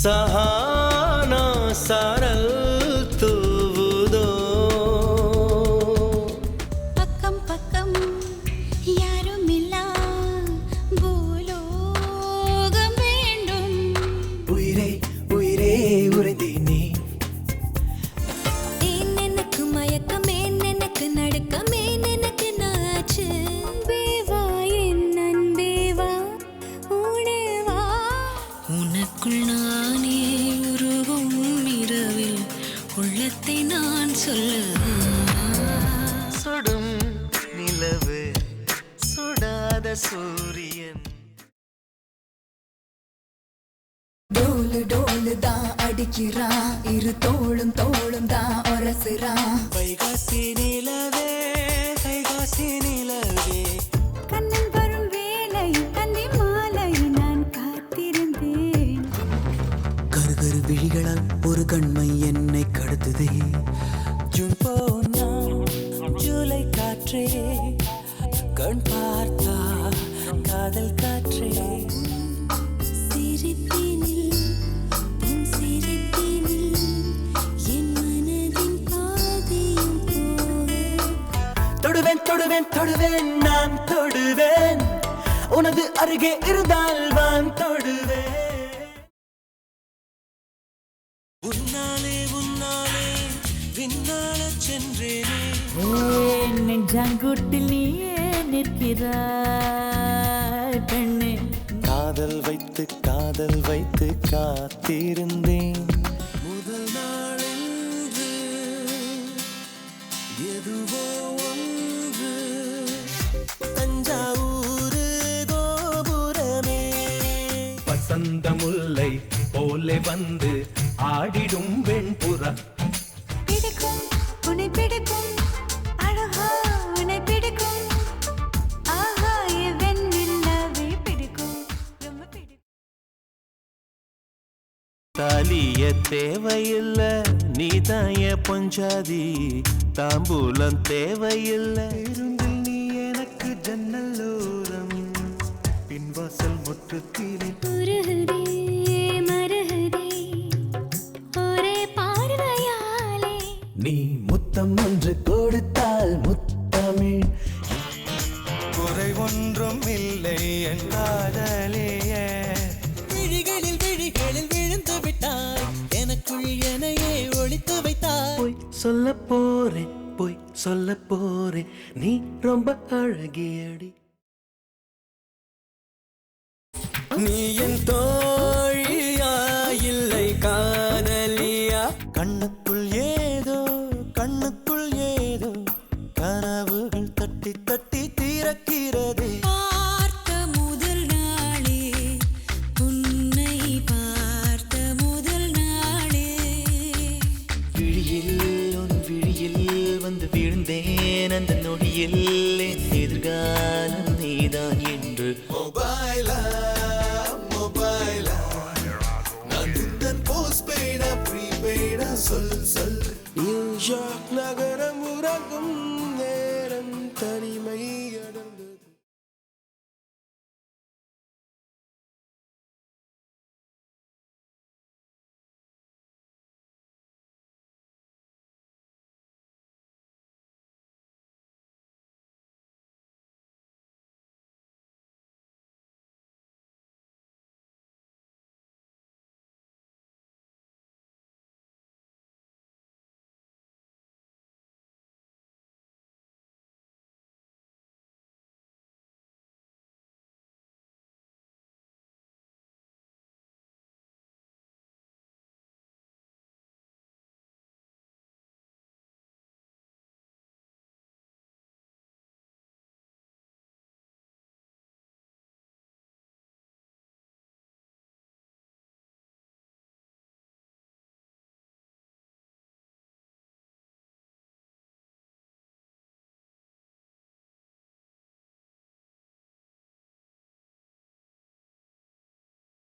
சஹானா சாரல் தூவுதோ பக்கம் பக்கம் யாரும் இல்லா பூலோகம் வேண்டும் உயிரே உயிரே உறைந்தேனே ஏன் எனக்கு மயக்கம் ஏன் எனக்கு நடுக்கம் ஏன் எனக்கு நாச்சு பேவா என் அன்பேவா உணவா உனக்குள் நானே உருவும் இரவில் உள்ளத்தை நான் சொல்ல சுடும் நிலவு சுடாத சூரியன் டோலு டோலு தான் அடிக்கிறான் இரு தோளும் தோளும் தான் ஒரசுறான் வைகாசி நிலவே கைகாசி நிலவே கண்ணன் வரும் வேலை கண்ணி மாலை நான் காத்திருந்தேன் கருகரு விழிகளால் ஒரு கண்மை என்னை கடத்துதே ஜூன் போனா ஜூலை காற்றே கண் பார்த்தா காதல் காற்றே சிரிப்பினில் உன் சிரிப்பினில் என் மனதின் பாதையும் போக தொடுவேன் தொடுவேன் தொடுவேன் நான் தொடுவேன் உனது அருகே இருந்தால் வான் தொடுவேன் உன்னாலே உன்னாலே விண்ணால சென்றேனே நெஞ்சாங்குட்டில் நீயே நிற்கிறாய் பெண்ணே காதல் வைத்து காத்திருந்தேன் முதல் நாளென்று எதுவோ ஒன்று தஞ்சாவூர் கோபுரமே வசந்த முல்லை போலே வந்து ஆடிடும் வெண்புறா பிடிக்கும் உன்னை பிடிக்கும் அழகா உன்னை பிடிக்கும் ஆஹா வெண்ணிலவே பிடிக்கும் ரொம்ப பிடிக்கும் தாலிய தேவையில்ல நீதாய பொஞ்சாதி தாம்பூலம் தேவையில்ல இருந்தில் நீ எனக்கு ஜன்னலோரம் பின்வாசல் முற்றத்திலே உருகுதே மருகுதே ஒரே பார்வையாலே நீ முத்தம் ஒன்று கொடுத்தால் முத்தமிழ் குறை ஒன்றும் இல்லை என் காதலியே விழிகளில் விழுந்து விட்டாய் எனக்குள் எனையே ஒளித்து வைத்தாய் போய் சொல்ல போறேன் நீ ரொம்ப அழகியடி நீ என் தோழியா இல்லை காதலியா கண்ணுக்குள் ஏதோ கனவுகள் தட்டி தட்டி திறக்கிறது பார்த்த முதல் நாளே உன்னை பார்த்த முதல் நாளே விழியில் வந்து விழுந்தேன் அந்த நொடியில் என் எதிர்காலம் நீதான் என்று மொபைலா நான் உந்தன் போஸ்ட்பெய்டா ப்ரீபெய்டா சொல் நியூயார்க் நகரம் உறங்கும் நேரம் தனிமை